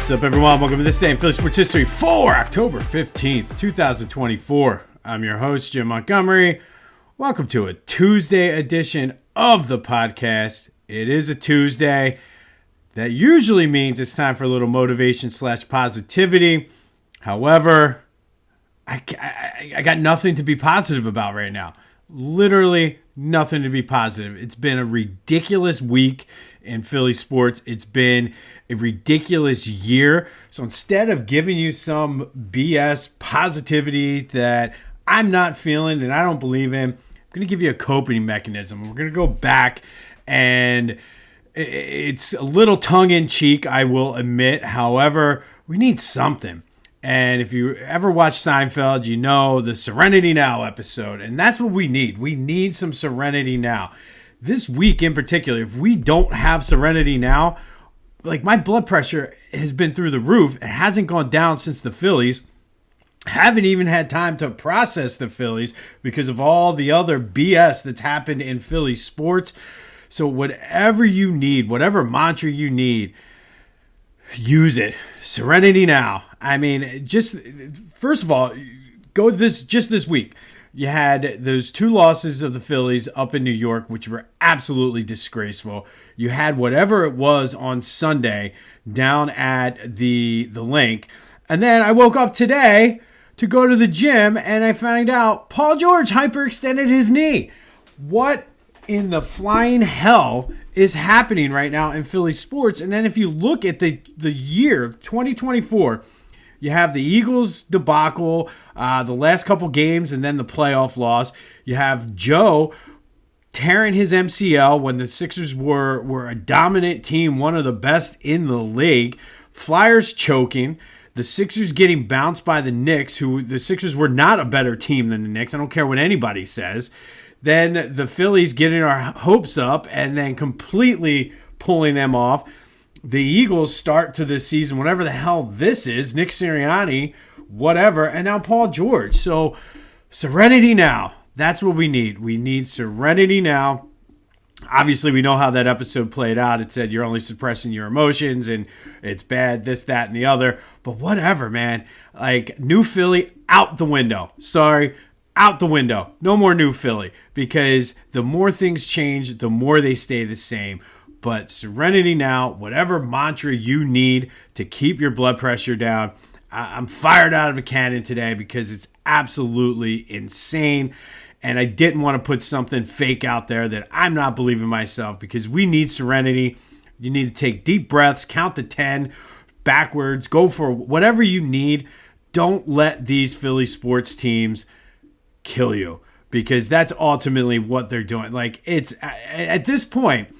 What's up, everyone? Welcome to this day in Philly sports history for October 15th, 2024. I'm your host, Jim Montgomery. Welcome to a Tuesday edition of the podcast. It is a Tuesday. That usually means it's time for a little motivation / positivity. However, I got nothing to be positive about right now. Literally nothing to be positive. It's been a ridiculous week in Philly sports. It's been a ridiculous year. So instead of giving you some BS positivity that I'm not feeling and I don't believe in, I'm going to give you a coping mechanism. We're going to go back, and it's a little tongue-in-cheek, I will admit. However, we need something. And if you ever watch Seinfeld, you know the Serenity Now episode. And that's what we need. We need some Serenity Now. This week in particular, if we don't have Serenity Now, like, my blood pressure has been through the roof. It hasn't gone down since the Phillies. Haven't even had time to process the Phillies because of all the other BS that's happened in Philly sports. So whatever you need, whatever mantra you need, use it. Serenity Now. I mean, just first of all, just this week. You had those 2 losses of the Phillies up in New York, which were absolutely disgraceful. You had whatever it was on Sunday down at the link. And then I woke up today to go to the gym, and I found out Paul George hyperextended his knee. What in the flying hell is happening right now in Philly sports? And then if you look at the year of 2024, you have the Eagles debacle, the last couple games, and then the playoff loss. You have Joe tearing his MCL when the Sixers were a dominant team, one of the best in the league. Flyers choking. The Sixers getting bounced by the Knicks, who the Sixers were not a better team than the Knicks. I don't care what anybody says. Then the Phillies getting our hopes up and then completely pulling them off. The Eagles start to this season, whatever the hell this is, Nick Sirianni, whatever, and now Paul George. So Serenity Now. That's what we need. We need Serenity Now. Obviously, we know how that episode played out. It said you're only suppressing your emotions and it's bad, this, that, and the other. But whatever, man. Like, New Philly, out the window. Sorry, out the window. No more New Philly. Because the more things change, the more they stay the same. But Serenity Now, whatever mantra you need to keep your blood pressure down. I'm fired out of a cannon today because it's absolutely insane. And I didn't want to put something fake out there that I'm not believing myself, because we need serenity. You need to take deep breaths, count to 10 backwards, go for whatever you need. Don't let these Philly sports teams kill you, because that's ultimately what they're doing. Like, it's at this point,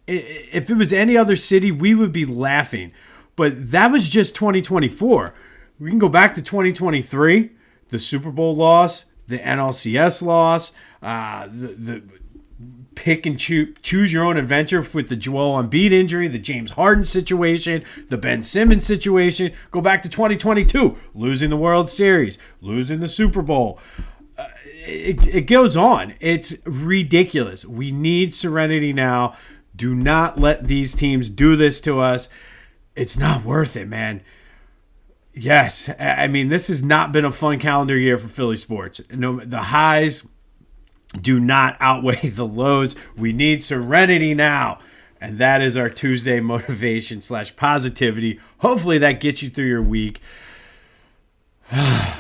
if it was any other city, we would be laughing. But that was just 2024. We can go back to 2023, the Super Bowl loss, the NLCS loss, the pick and choose your own adventure with the Joel Embiid injury, the James Harden situation, the Ben Simmons situation. Go back to 2022, losing the World Series, losing the Super Bowl. It goes on. It's ridiculous. We need Serenity Now. Do not let these teams do this to us. It's not worth it, man. Yes, I mean, this has not been a fun calendar year for Philly sports. No, the highs do not outweigh the lows. We need Serenity Now. And that is our Tuesday motivation / positivity. Hopefully that gets you through your week. I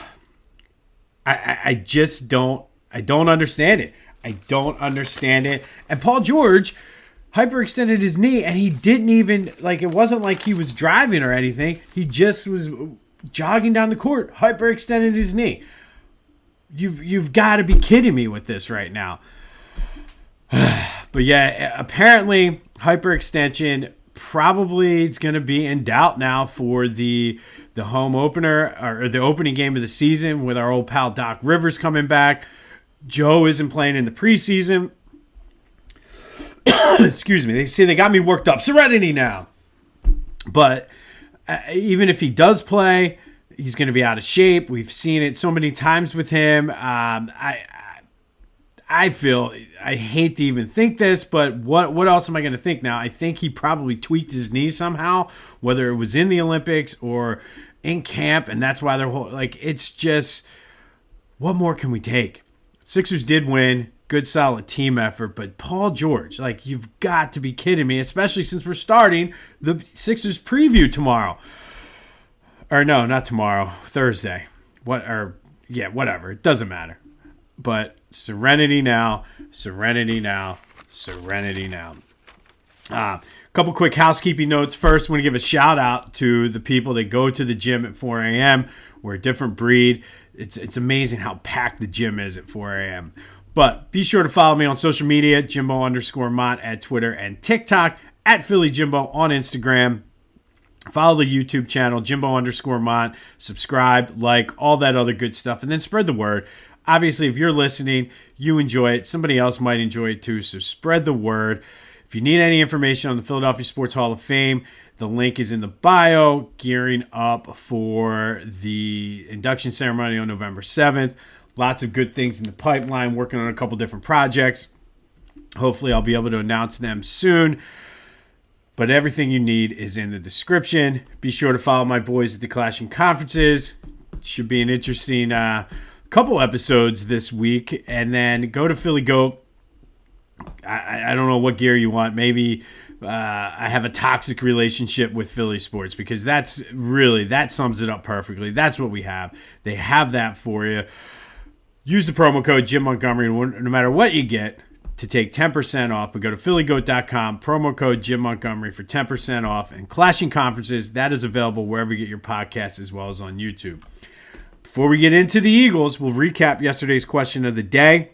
just don't understand it. I don't understand it. And Paul George hyperextended his knee, and he didn't even, like, it wasn't like he was driving or anything. He just was jogging down the court, hyperextended his knee. You've got to be kidding me with this right now. But yeah, apparently hyperextension probably is going to be in doubt now for the home opener, or the opening game of the season, with our old pal Doc Rivers coming back. Joe isn't playing in the preseason. Excuse me. They say they got me worked up. Serenity Now. But even if he does play, he's going to be out of shape. We've seen it so many times with him. I feel I hate to even think this, but what else am I going to think now? I think he probably tweaked his knee somehow, whether it was in the Olympics or in camp, and that's why they're it's just, what more can we take? Sixers did win, good solid team effort, but Paul George, you've got to be kidding me, especially since we're starting the Sixers preview tomorrow. Or no, not tomorrow, Thursday. Whatever, it doesn't matter. But Serenity Now, Serenity Now, Serenity Now. A couple quick housekeeping notes. First, I want to give a shout out to the people that go to the gym at 4 a.m. We're a different breed. It's amazing how packed the gym is at 4 a.m. But be sure to follow me on social media, Jimbo_Mott at Twitter and TikTok, at Philly Jimbo on Instagram. Follow the YouTube channel, Jimbo_Mott. Subscribe, like, all that other good stuff, and then spread the word. Obviously, if you're listening, you enjoy it. Somebody else might enjoy it too, so spread the word. If you need any information on the Philadelphia Sports Hall of Fame, the link is in the bio, gearing up for the induction ceremony on November 7th. Lots of good things in the pipeline, working on a couple different projects. Hopefully, I'll be able to announce them soon. But everything you need is in the description. Be sure to follow my boys at the Clashing Conferences. Should be an interesting couple episodes this week. And then go to Philly Goat. I don't know what gear you want. Maybe I have a toxic relationship with Philly sports, because that sums it up perfectly. That's what we have. They have that for you. Use the promo code Jim Montgomery, no matter what you get, to take 10% off. But go to phillygoat.com, promo code Jim Montgomery for 10% off. And Clashing Conferences, that is available wherever you get your podcasts as well as on YouTube. Before we get into the Eagles, we'll recap yesterday's question of the day.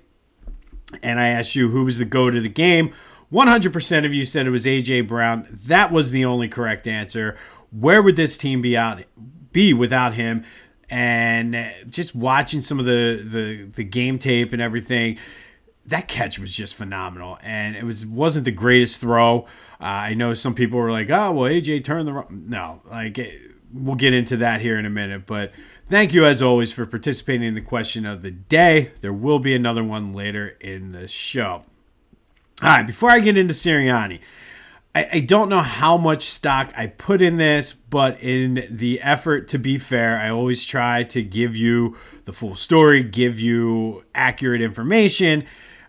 And I asked you who was the GOAT of the game. 100% of you said it was A.J. Brown. That was the only correct answer. Where would this team be without him? And just watching some of the game tape and everything, that catch was just phenomenal. And it wasn't the greatest throw. I know some people were like, oh, well, A.J. turned the wrong. No, we'll get into that here in a minute. But thank you, as always, for participating in the question of the day. There will be another one later in the show. All right, before I get into Sirianni, I don't know how much stock I put in this, but in the effort to be fair, I always try to give you the full story, give you accurate information.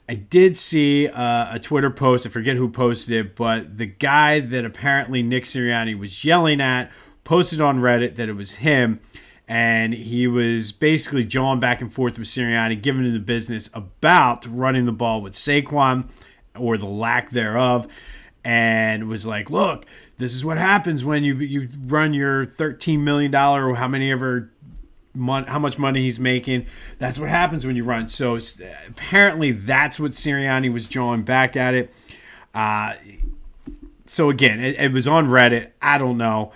I did see a Twitter post. I forget who posted it, but the guy that apparently Nick Sirianni was yelling at posted on Reddit that it was him, and he was basically jawing back and forth with Sirianni, giving him the business about running the ball with Saquon, or the lack thereof, and was like, look, this is what happens when you run your $13 million or how much money he's making. That's what happens when you run. So apparently that's what Sirianni was drawing back at it. So again, it was on Reddit. I don't know.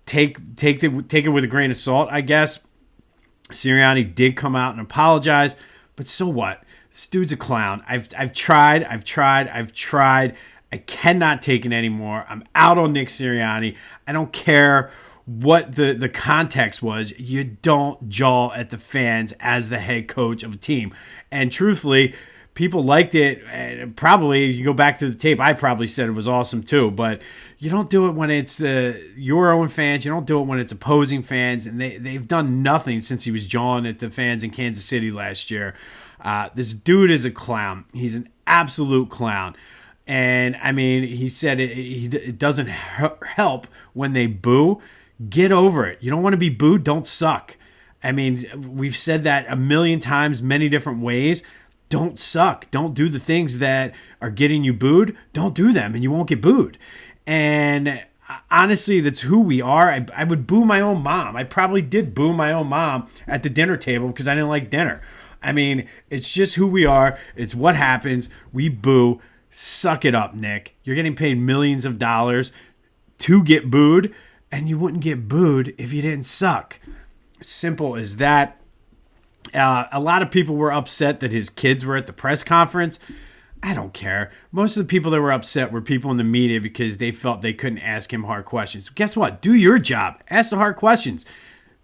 Take it with a grain of salt, I guess. Sirianni did come out and apologize, but so what? This dude's a clown. I've tried. I cannot take it anymore. I'm out on Nick Sirianni. I don't care what the context was. You don't jaw at the fans as the head coach of a team. And truthfully, people liked it. And probably, you go back to the tape, I probably said it was awesome too. But you don't do it when it's your own fans. You don't do it when it's opposing fans. And they've done nothing since he was jawing at the fans in Kansas City last year. This dude is a clown. He's an absolute clown. And, I mean, he said it doesn't help when they boo. Get over it. You don't want to be booed? Don't suck. I mean, we've said that a million times, many different ways. Don't suck. Don't do the things that are getting you booed. Don't do them, and you won't get booed. And honestly, that's who we are. I would boo my own mom. I probably did boo my own mom at the dinner table because I didn't like dinner. I mean, it's just who we are. It's what happens. We boo. Suck it up, Nick. You're getting paid millions of dollars to get booed, and you wouldn't get booed if you didn't suck. Simple as that. A lot of people were upset that his kids were at the press conference. I don't care. Most of the people that were upset were people in the media because they felt they couldn't ask him hard questions. Guess what? Do your job. Ask the hard questions.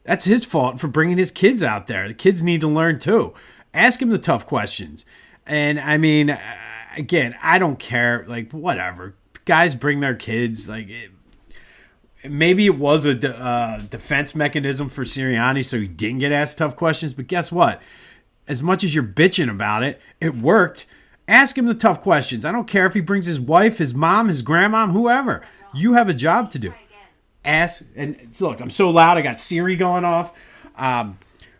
That's his fault for bringing his kids out there. The kids need to learn too. Ask him the tough questions. And I mean, again, I don't care. Like, whatever. Guys bring their kids. Like, maybe it was a defense mechanism for Sirianni so he didn't get asked tough questions. But guess what? As much as you're bitching about it, it worked. Ask him the tough questions. I don't care if he brings his wife, his mom, his grandma, whoever. You have a job to do. Ask. And look, I'm so loud. I got Siri going off.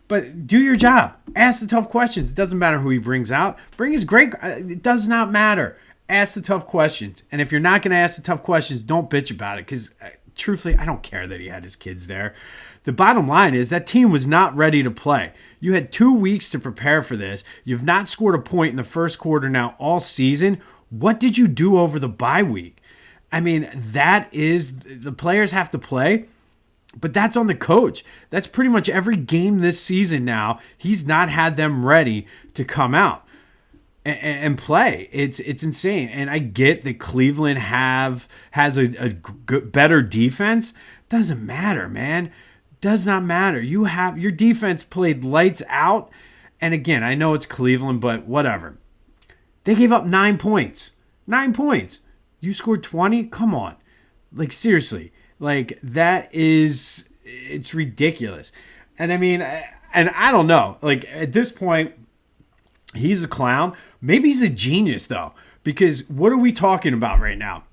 But do your job. Ask the tough questions. It doesn't matter who he brings out. Bring his great. It does not matter. Ask the tough questions. And if you're not going to ask the tough questions, don't bitch about it. Because truthfully, I don't care that he had his kids there. The bottom line is that team was not ready to play. You had 2 weeks to prepare for this. You've not scored a point in the first quarter now all season. What did you do over the bye week? I mean, that is, the players have to play. But that's on the coach. That's pretty much every game this season now. He's not had them ready to come out and play. It's insane. And I get that Cleveland has a better defense. Doesn't matter, man. Does not matter. Your defense played lights out. And again, I know it's Cleveland, but whatever. They gave up 9 points. 9 points. You scored 20? Come on. Like, seriously. Like, it's ridiculous. And I mean, and I don't know. Like, at this point, he's a clown. Maybe he's a genius, though. Because what are we talking about right now?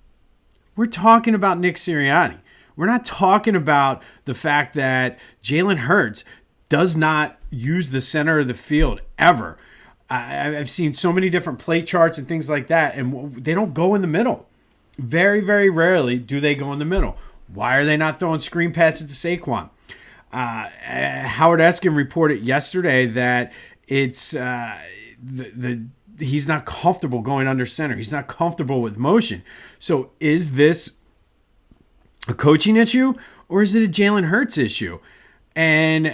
We're talking about Nick Sirianni. We're not talking about the fact that Jalen Hurts does not use the center of the field ever. I've seen so many different play charts and things like that, and they don't go in the middle. Very, very rarely do they go in the middle. Why are they not throwing screen passes to Saquon? Howard Eskin reported yesterday that it's he's not comfortable going under center. He's not comfortable with motion. So is this a coaching issue or is it a Jalen Hurts issue? And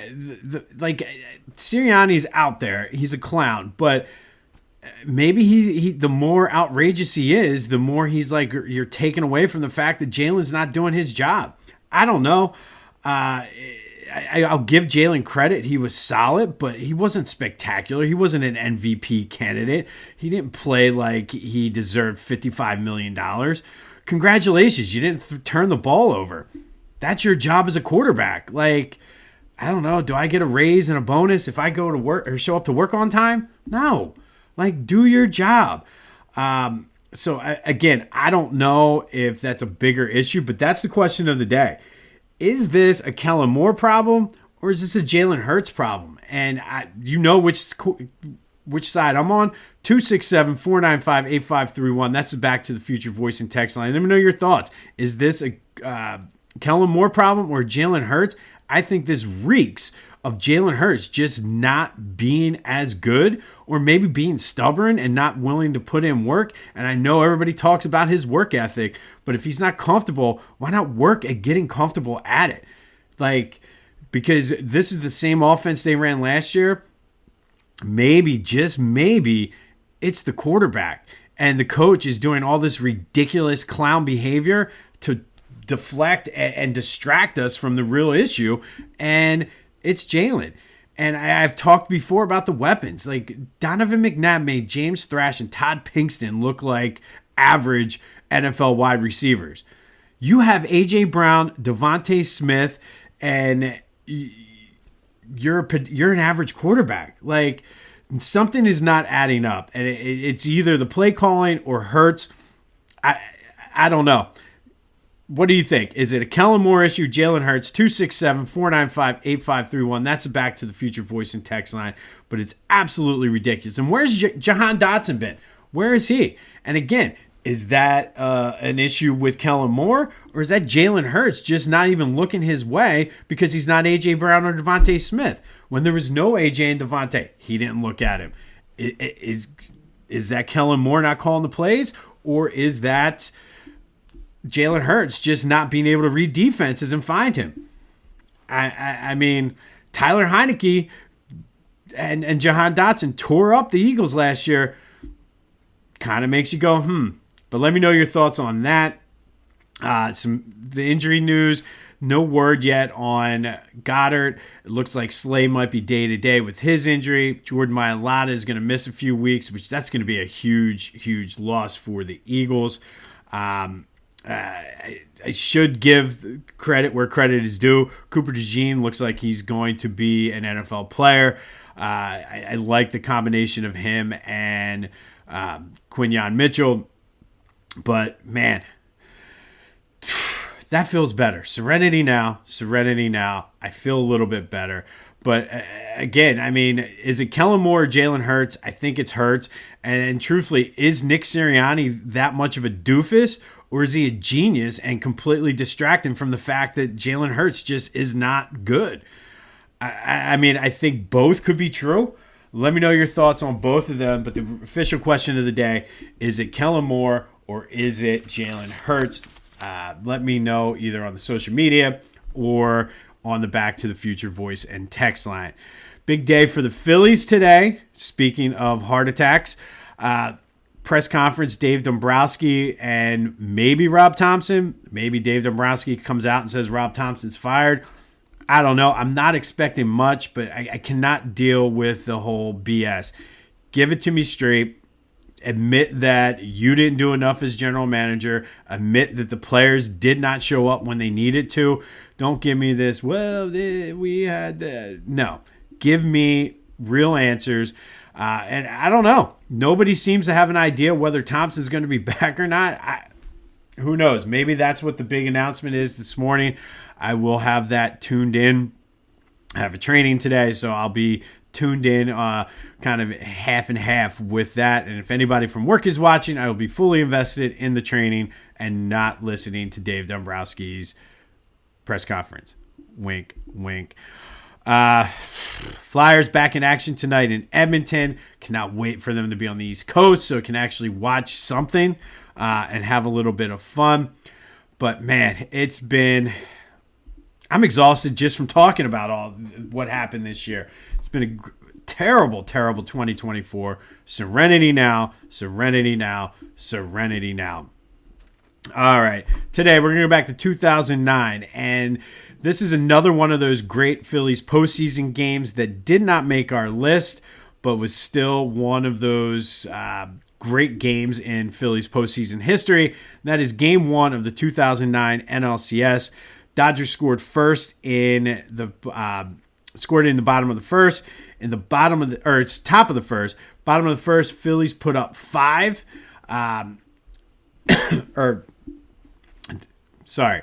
Sirianni's out there. He's a clown, but maybe he the more outrageous he is, the more he's like, you're taken away from the fact that Jalen's not doing his job. I don't know. I'll give Jalen credit. He was solid, but he wasn't spectacular. He wasn't an MVP candidate. He didn't play like he deserved $55 million. Congratulations. You didn't turn the ball over. That's your job as a quarterback. Like, I don't know. Do I get a raise and a bonus if I go to work or show up to work on time? No. Like, do your job. So, again, I don't know if that's a bigger issue, but that's the question of the day. Is this a Kellen Moore problem or is this a Jalen Hurts problem? And you know which side I'm on. 267-495-8531. That's the Back to the Future voice and text line. Let me know your thoughts. Is this a Kellen Moore problem or Jalen Hurts? I think this reeks of Jalen Hurts just not being as good or maybe being stubborn and not willing to put in work. And I know everybody talks about his work ethic, but if he's not comfortable, why not work at getting comfortable at it? Like, because this is the same offense they ran last year. Maybe, just maybe, it's the quarterback. And the coach is doing all this ridiculous clown behavior to deflect and distract us from the real issue. And it's Jalen. And I've talked before about the weapons. Like, Donovan McNabb made James Thrash and Todd Pinkston look like average NFL wide receivers. You have A.J. Brown, Devontae Smith, and you're an average quarterback. Like, something is not adding up. And it's either the play calling or Hurts. I don't know. What do you think? Is it a Kellen Moore issue? Jalen Hurts, 267-495-8531. That's a Back to the Future voice and text line. But it's absolutely ridiculous. And where's Jahan Dotson been? Where is he? And again, is that an issue with Kellen Moore? Or is that Jalen Hurts just not even looking his way because he's not A.J. Brown or Devontae Smith? When there was no A.J. and Devontae, he didn't look at him. Is that Kellen Moore not calling the plays? Or is that Jalen Hurts just not being able to read defenses and find him? I mean, Tyler Heineke and Jahan Dotson tore up the Eagles last year. Kind of makes you go, But let me know your thoughts on that. The injury news. No word yet on Goddard. It looks like Slay might be day-to-day with his injury. Jordan Mailata is going to miss a few weeks, which that's going to be a huge, huge loss for the Eagles. I should give credit where credit is due. Cooper DeJean looks like he's going to be an NFL player. I like the combination of him and Quinyon Mitchell. But, man, that feels better. Serenity now. I feel a little bit better. But, again, I mean, is it Kellen Moore or Jalen Hurts? I think it's Hurts. And truthfully, is Nick Sirianni that much of a doofus? Or is he a genius and completely distracting from the fact that Jalen Hurts just is not good? I mean, I think both could be true. Let me know your thoughts on both of them. But the official question of the day, is it Kellen Moore or is it Jalen Hurts? Let me know either on the social media or on the Back to the Future voice and text line. Big day for the Phillies today. Speaking of heart attacks, press conference, Dave Dombrowski and maybe Rob Thompson. Maybe Dave Dombrowski comes out and says Rob Thompson's fired. I don't know. I'm not expecting much, but I cannot deal with the whole BS. Give it to me straight. Admit that you didn't do enough as general manager. Admit that the players did not show up when they needed to. Don't give me this, well, we had that. No. Give me real answers. And I don't know. Nobody seems to have an idea whether Thompson's going to be back or not. Who knows? Maybe that's what the big announcement is this morning. I will have that tuned in. I have a training today, so I'll be tuned in kind of half and half with that. And if anybody from work is watching, I will be fully invested in the training and not listening to Dave Dombrowski's press conference. Wink, wink. Flyers back in action tonight in Edmonton. Cannot wait for them to be on the East Coast so I can actually watch something and have a little bit of fun. But, man, I'm exhausted just from talking about all what happened this year. It's been a terrible, terrible 2024. Serenity now, serenity now, serenity now. All right. Today, we're going to go back to 2009, and this is another one of those great Phillies postseason games that did not make our list, but was still one of those great games in Phillies postseason history. That is Game 1 of the 2009 NLCS. Dodgers scored first in the bottom of the first. It's top of the first. Bottom of the first, Phillies put up 5. Sorry.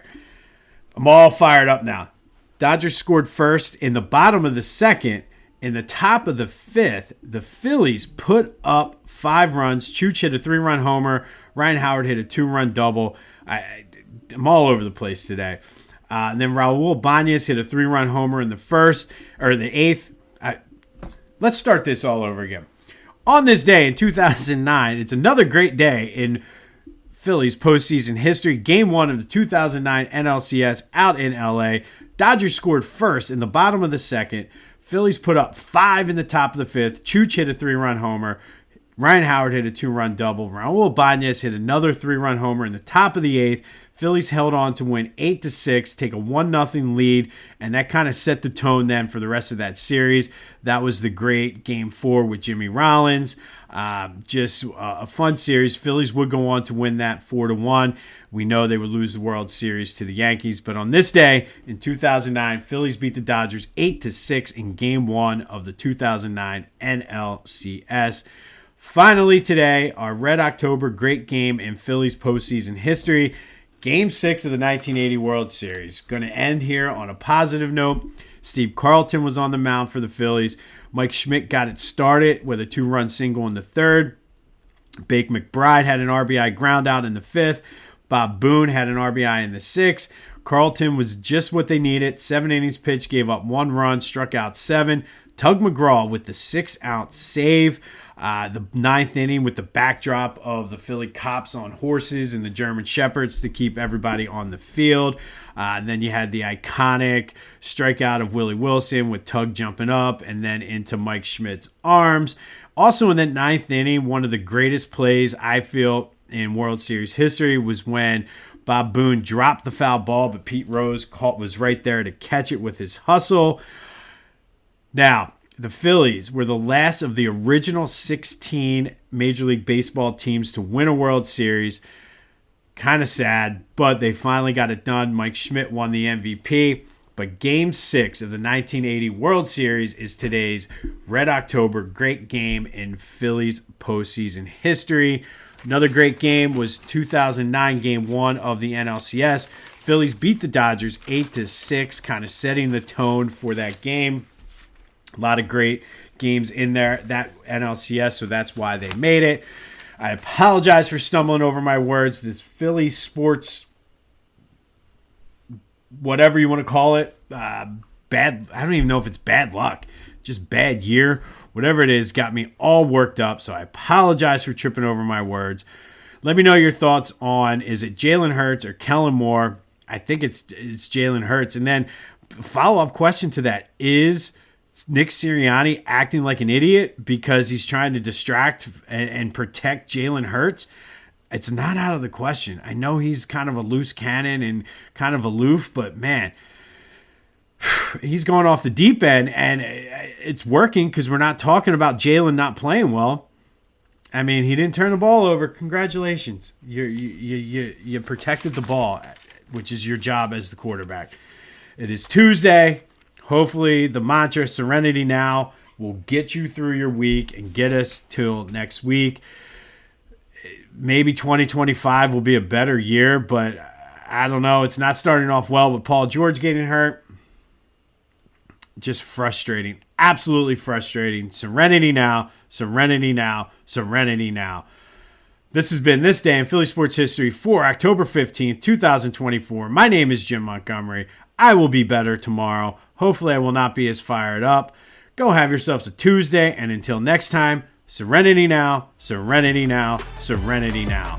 I'm all fired up now. Dodgers scored first in the bottom of the second. In the top of the fifth, the Phillies put up 5 runs. Chooch hit a 3-run homer. Ryan Howard hit a 2-run double. I'm all over the place today. And then Raul Ibanez hit a 3-run homer in the eighth. Let's start this all over again. On this day in 2009, it's another great day in Phillies postseason history. Game 1 of the 2009 NLCS out in LA. Dodgers scored first in the bottom of the second. Phillies put up 5 in the top of the fifth. Chooch hit a 3-run homer. Ryan Howard hit a 2-run double. Raul Ibanez hit another 3-run homer in the top of the eighth. Phillies held on to win 8-6, take a 1-0 lead, and that kind of set the tone then for the rest of that series. That was the great Game 4 with Jimmy Rollins. Just a fun series. Phillies would go on to win that 4-1. We know they would lose the World Series to the Yankees, but on this day in 2009, Phillies beat the Dodgers 8-6 in Game 1 of the 2009 NLCS. Finally today, our Red October great game in Phillies postseason history. Game 6 of the 1980 World Series. Going to end here on a positive note. Steve Carlton was on the mound for the Phillies. Mike Schmidt got it started with a 2-run single in the third. Bake McBride had an RBI ground out in the fifth. Bob Boone had an RBI in the sixth. Carlton was just what they needed. 7 innings pitched, gave up 1 run, struck out 7. Tug McGraw with the 6-out save. The 9th inning with the backdrop of the Philly cops on horses and the German Shepherds to keep everybody on the field. And then you had the iconic strikeout of Willie Wilson with Tug jumping up and then into Mike Schmidt's arms. Also in that 9th inning, one of the greatest plays I feel in World Series history was when Bob Boone dropped the foul ball, but Pete Rose was right there to catch it with his hustle. Now, the Phillies were the last of the original 16 Major League Baseball teams to win a World Series. Kind of sad, but they finally got it done. Mike Schmidt won the MVP. But Game 6 of the 1980 World Series is today's Red October great game in Phillies postseason history. Another great game was 2009 Game 1 of the NLCS. Phillies beat the Dodgers 8-6, kind of setting the tone for that game. A lot of great games in there, that NLCS, so that's why they made it. I apologize for stumbling over my words. This Philly sports, whatever you want to call it, bad. I don't even know if it's bad luck, just bad year. Whatever it is, got me all worked up, so I apologize for tripping over my words. Let me know your thoughts on, is it Jalen Hurts or Kellen Moore? I think it's Jalen Hurts. And then follow-up question to that, is Nick Sirianni acting like an idiot because he's trying to distract and protect Jalen Hurts? It's not out of the question. I know he's kind of a loose cannon and kind of aloof, but man, he's going off the deep end, and it's working because we're not talking about Jalen not playing well. I mean, he didn't turn the ball over. Congratulations. You protected the ball, which is your job as the quarterback. It is Tuesday. Hopefully the mantra, Serenity Now, will get you through your week and get us till next week. Maybe 2025 will be a better year, but I don't know. It's not starting off well with Paul George getting hurt. Just frustrating. Absolutely frustrating. Serenity Now, Serenity Now, Serenity Now. This has been This Day in Philly Sports History for October 15th, 2024. My name is Jim Montgomery. I will be better tomorrow. Hopefully I will not be as fired up. Go have yourselves a Tuesday, and until next time, Serenity Now, Serenity Now, Serenity Now.